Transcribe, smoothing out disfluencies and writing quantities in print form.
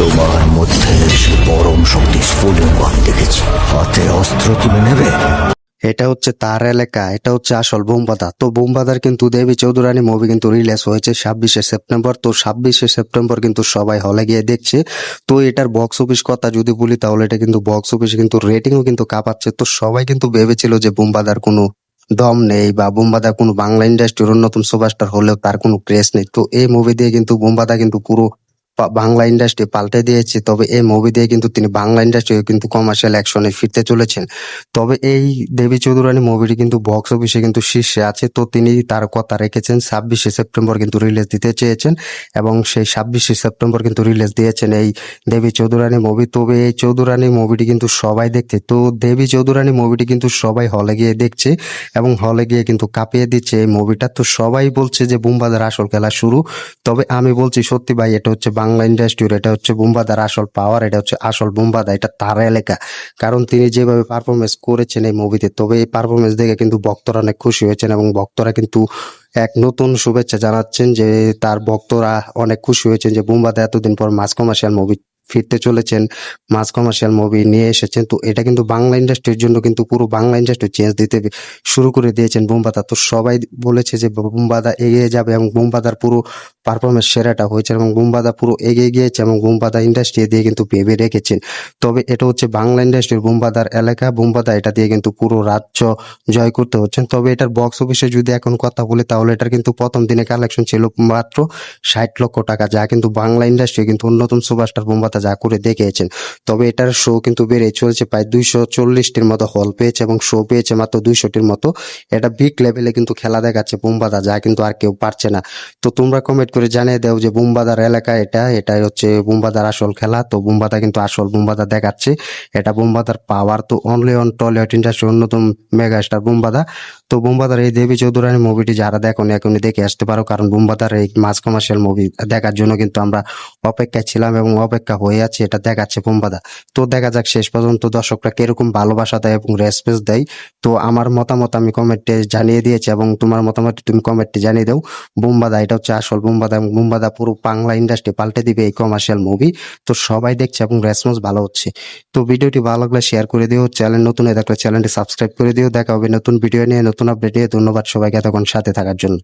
তোমার মধ্যে সে পরম শক্তি স্ফুলিঙ্গ আমি দেখেছি। হাতে অস্ত্র তুলে নেবে। এটা হচ্ছে তার এলাকা, এটা হচ্ছে আসল বোমবাদা। তো বোমবাদার কিন্তু দেবী চৌধুরানী মুভি কিন্তু রিলিজ হয়েছে 26শে সেপ্টেম্বর। তো 26শে সেপ্টেম্বর কিন্তু সবাই হলে গিয়ে দেখছে। তো এটার বক্স অফিস কথা যদি বলি তাহলে এটা কিন্তু বক্স অফিসে কিন্তু রেটিংও কিন্তু কাঁপাচ্ছে। তো সবাই কিন্তু ভেবেছিল যে বোমবাদার কোনো দম নেই বা বোমবাদা কোনো বাংলা ইন্ডাস্ট্রির অন্যতম সুপারস্টার হলেও তার কোনো ক্রেজ নেই। তো এই মুভি দিয়ে কিন্তু বোমবাদা কিন্তু পুরো বাংলা ইন্ডাস্ট্রি পাল্টে দিয়েছে। তবে এই মুভি দিয়ে কিন্তু তিনি বাংলা ইন্ডাস্ট্রি কিন্তু কমার্শিয়াল অ্যাকশনে ফিরতে চলেছেন। তবে এই দেবী চৌধুরানী মুভিটি কিন্তু বক্স অফিসে কিন্তু শীর্ষে আছে। তো তিনি তার কথা রেখেছেন 26শে সেপ্টেম্বর কিন্তু রিলিজ দিতে চেয়েছেন এবং সেই 26শে সেপ্টেম্বর কিন্তু রিলিজ দিয়েছেন এই দেবী চৌধুরানী মুভি। তবে এই চৌধুরানী মুভিটি কিন্তু সবাই দেখছে। তো দেবী চৌধুরানী মুভিটি কিন্তু সবাই হলে গিয়ে দেখছে এবং হলে গিয়ে কিন্তু কাঁপিয়ে দিচ্ছে এই মুভিটা। তো সবাই বলছে যে বুমবাদার আসল খেলা শুরু। তবে আমি বলছি সত্যি ভাই, এটা হচ্ছে বাংলা ইন্ডাস্ট্রির, এটা হচ্ছে বুমবাদার আসল পাওয়ার, এটা হচ্ছে আসল বুমবাদা, এটা তার এলাকা। কারণ তিনি যেভাবে পারফরমেন্স করেছেন এই মুভিতে, তবে এই পারফরমেন্স দেখে কিন্তু ভক্তরা অনেক খুশি হয়েছেন এবং ভক্তরা কিন্তু এক নতুন শুভেচ্ছা জানাচ্ছেন যে তার ভক্তরা অনেক খুশি হয়েছেন যে বুমবাদা এতদিন পর মাস কমার্শিয়াল মুভি ফিরতে চলেছেন, মাস কমার্শিয়াল মুভি নিয়ে এসেছেন। তো এটা কিন্তু বাংলা ইন্ডাস্ট্রির জন্য কিন্তু পুরো বাংলা ইন্ডাস্ট্রি চেঞ্জ দিতে শুরু করে দিয়েছেন বুমবাদা। তো সবাই বলেছে যে বুমবাদা এগিয়ে যাবে এবং বুমবাদার পুরো পারফরমেন্স সেরাটা হয়েছে এবং বুমবাদা পুরো এগিয়ে গিয়েছে এবং বুমবাদা ইন্ডাস্ট্রি দিয়ে কিন্তু ভেবে রেখেছেন। তবে এটা হচ্ছে বাংলা ইন্ডাস্ট্রির বুমবাদার এলাকা, বুমবাদা এটা দিয়ে কিন্তু পুরো রাজ্য জয় করতে হচ্ছেন। তবে এটার বক্স অফিসে যদি এখন কথা বলি তাহলে এটার কিন্তু প্রথম দিনে কালেকশন ছিল মাত্র 60 লক্ষ টাকা, যা কিন্তু বাংলা ইন্ডাস্ট্রি কিন্তু অন্যতম সুপারস্টার বুমবাদা যা করে দেখিয়েছেন। তবে এটার শো কিন্তু বেড়ে চলছে, প্রায় 240টির মতো হল পেয়েছে এবং শো পেয়েছে মাত্র 200টির মতো। এটা বিগ লেভেলে কিন্তু খেলা দেখাচ্ছে বুমবাদা, যা কিন্তু আর কেউ পারছে না। তো তোমরা কমেন্ট করে জানিয়ে দাও যে বুমবাদার এলাকা এটাই হচ্ছে বুমবাদার আসল খেলা। তো বুমবাদা কিন্তু আসল বুমবাদা দেখাচ্ছে, এটা বুমবাদার পাওয়ার। তো অনলি অন টলিউড ইন্ডাস্ট্রির অন্যতম মেগা স্টার বুমবাদা। তো বুমবাদার এই দেবী চৌধুরানী মুভিটি যারা দেখোনি এখনই দেখে আসতে পারো, কারণ বুমবাদার এই মাস কমার্শিয়াল মুভি দেখার জন্য কিন্তু আমরা অপেক্ষায় ছিলাম এবং অপেক্ষা হয়ে আছে, এটা দেখাচ্ছে বুমবাদা। তো দেখা যাক শেষ পর্যন্ত দর্শকরা কিরকম ভালোবাসা দেয় এবং রেসপেক্ট দেয়। তো আমার মতামত আমি কমেন্টে জানিয়ে দিয়েছি এবং তোমার মতামত তুমি কমেন্টে জানিয়ে দাও। বুমবাদা এটা হচ্ছে আসল বুমবাদা এবং বুমবাদা পুরো বাংলা ইন্ডাস্ট্রি পাল্টে দিবে এই কমার্শিয়াল মুভি। তো সবাই দেখছে এবং রেসপন্স ভালো হচ্ছে। তো ভিডিওটি ভালো লাগলে শেয়ার করে দিও, চ্যানেল নতুন হয়ে থাকলে চ্যানেলটি সাবস্ক্রাইব করে দিও। দেখা হবে নতুন ভিডিও নিয়ে, নতুন আপডেট নিয়ে। ধন্যবাদ সবাইকে এতক্ষণ সাথে থাকার জন্য।